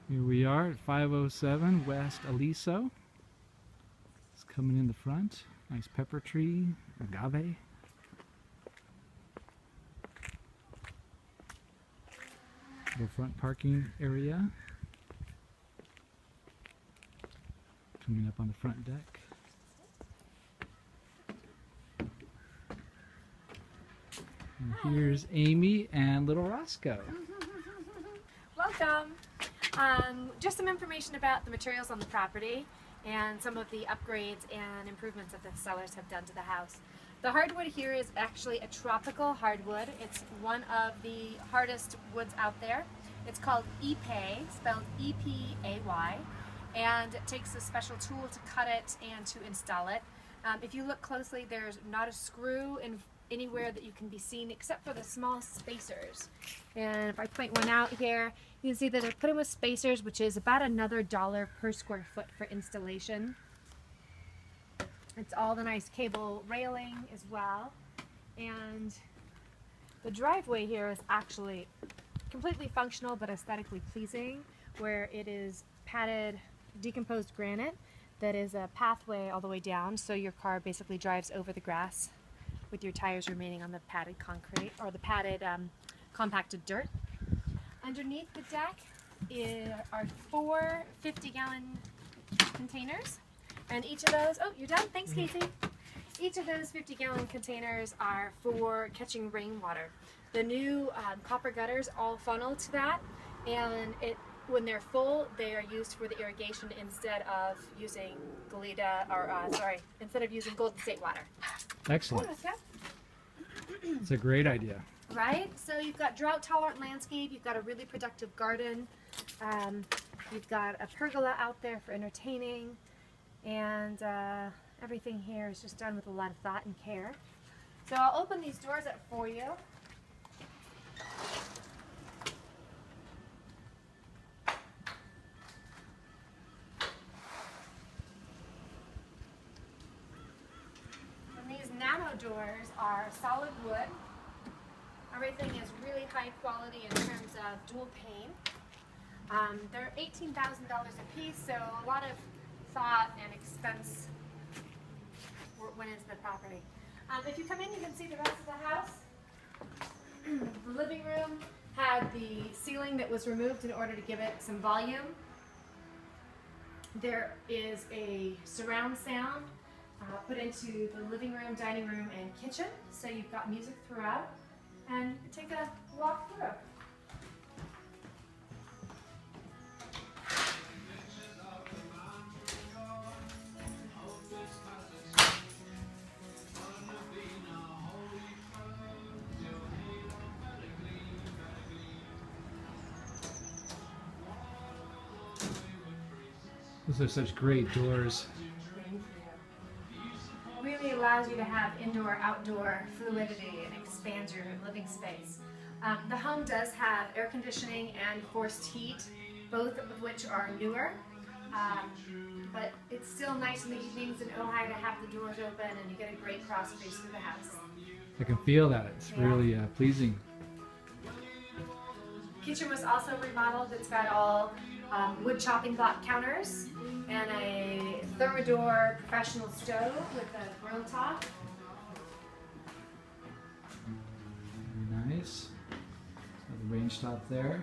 Here we are at 507 West Aliso. It's coming in the front. Nice pepper tree, agave. Little front parking area. Coming up on the front deck. And here's Amy and little Roscoe. Welcome. Just some information about the materials on the property and some of the upgrades and improvements that the sellers have done to the house. The hardwood here is actually a tropical hardwood. It's one of the hardest woods out there. It's called Epay, spelled E-P-A-Y, and it takes a special tool to cut it and to install it. If you look closely, there's not a screw anywhere that you can be seen except for the small spacers. And if I point one out here, you can see that they're put in with spacers, which is about another $1 per square foot for installation. It's all the nice cable railing as well. And the driveway here is actually completely functional but aesthetically pleasing, where it is padded decomposed granite that is a pathway all the way down, so your car basically drives over the grass with your tires remaining on the padded concrete or the padded compacted dirt. Underneath the deck are 4 50-gallon containers, and each of those, oh, you're done? Thanks, Casey. Each of those 50-gallon containers are for catching rainwater. The new copper gutters all funnel to that, and when they're full, they are used for the irrigation instead of using instead of using Golden State water. Excellent. It's a great idea. Right? So you've got drought-tolerant landscape, you've got a really productive garden, you've got a pergola out there for entertaining, and everything here is just done with a lot of thought and care. So I'll open these doors up for you. And these nano doors are solid wood. Everything is really high quality in terms of dual pane. They're $18,000 a piece, so a lot of thought and expense went into the property. If you come in, you can see the rest of the house. The living room had the ceiling that was removed in order to give it some volume. There is a surround sound put into the living room, dining room, and kitchen, so you've got music throughout. And take a walk through. Those are such great doors. Really allows you to have indoor-outdoor fluidity and expands your living space. The home does have air conditioning and forced heat, both of which are newer, but it's still nice in the evenings in Ojai to have the doors open and you get a great cross space through the house. I can feel that. It's really pleasing. Kitchen was also remodeled. It's got all wood chopping block counters and a Thermador professional stove with a grill top. Very nice. Got the range top there.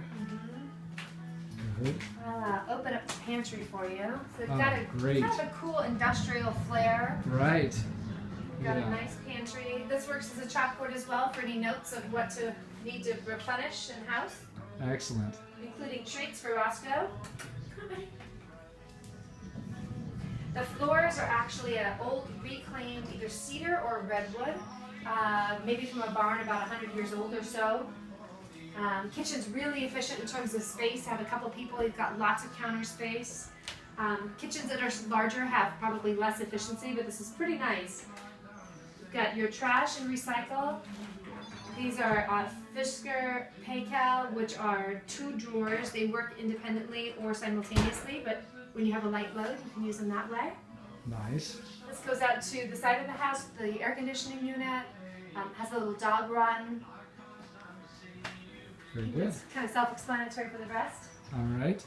The hood. I'll open up the pantry for you. So it's Oh, got a great. kind of a cool industrial flair. Right. Got a nice pantry. This works as a chalkboard as well for any notes of what to need to replenish in house, Excellent. including treats for Roscoe. The floors are actually an old reclaimed either cedar or redwood, maybe from a barn about 100 years old or so. Kitchen's really efficient in terms of space. Have a couple people, you've got lots of counter space. Kitchens that are larger have probably less efficiency, but this is pretty nice. You've got your trash and recycle. These are Fisker Paycal, which are 2 drawers. They work independently or simultaneously, but when you have a light load, you can use them that way. Nice. This goes out to the side of the house, the air conditioning unit, has a little dog run. Very good. It's kind of self-explanatory for the rest. All right.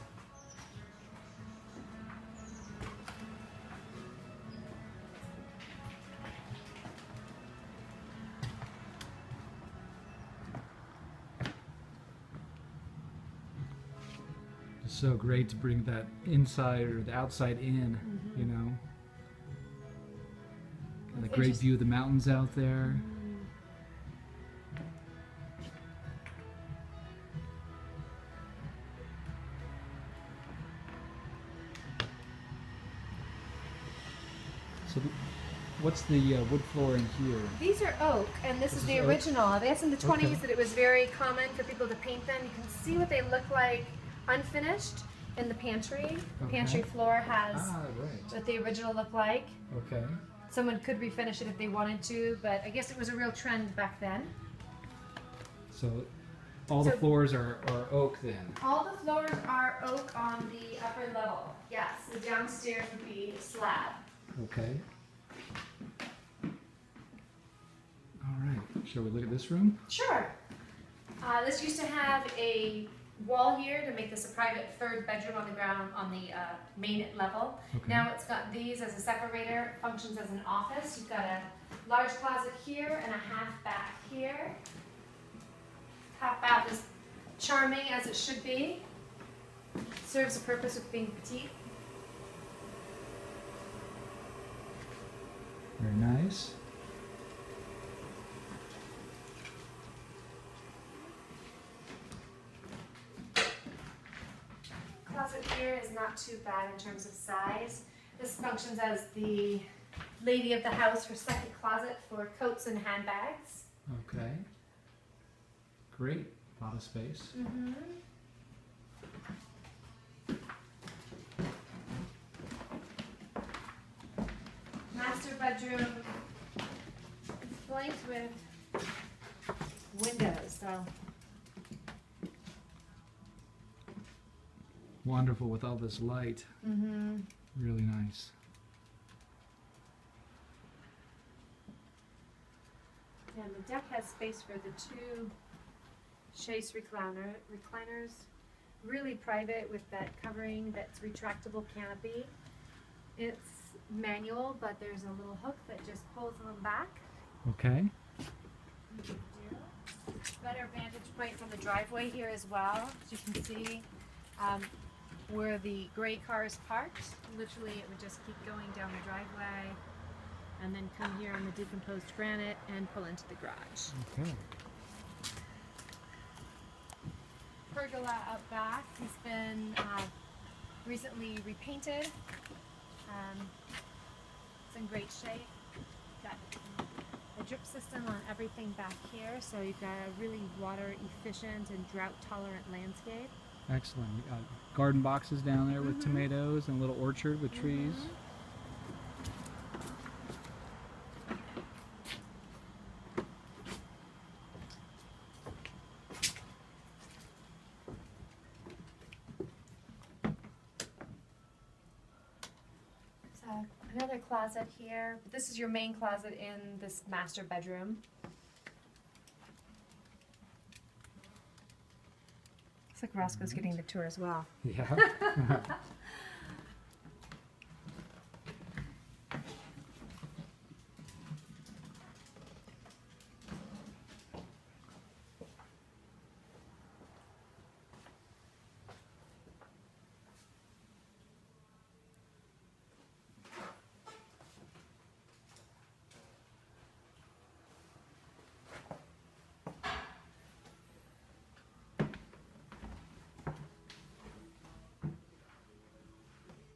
So great to bring that inside or the outside in, you know. And a great view of the mountains out there. So what's the wood floor in here? These are oak, and this is the original. I guess in the 20s that it was very common for people to paint them. You can see what they look like unfinished in the pantry. The pantry floor has what the original looked like. Okay. Someone could refinish it if they wanted to, but I guess it was a real trend back then. So all the floors are oak then? All the floors are oak on the upper level. Yes, the downstairs would be slab. Okay. All right. Shall we look at this room? Sure. This used to have a wall here to make this a private third bedroom on the ground on the main level. Okay. Now it's got these as a separator. It functions as an office. You've got a large closet here and a half bath here. Half bath is charming as it should be. Serves a purpose of being petite. Very nice. Closet here is not too bad in terms of size. This functions as the lady of the house, her second closet for coats and handbags. Okay. Great. A lot of space. Master bedroom flanked with windows, so Wonderful with all this light. Really nice. and the deck has space for the two chaise recliners. Really private with that covering that's retractable canopy. It's manual, but there's a little hook that just pulls them back. Okay. Better vantage point from the driveway here as well. As you can see, where the gray car is parked, literally it would just keep going down the driveway and then come here on the decomposed granite and pull into the garage. Okay. Pergola out back has been recently repainted. It's in great shape. Got a drip system on everything back here, so you've got a really water efficient and drought tolerant landscape. Excellent. You got garden boxes down there with tomatoes and a little orchard with trees. Another closet here. This is your main closet in this master bedroom. Looks like Roscoe's getting the tour as well. Yeah.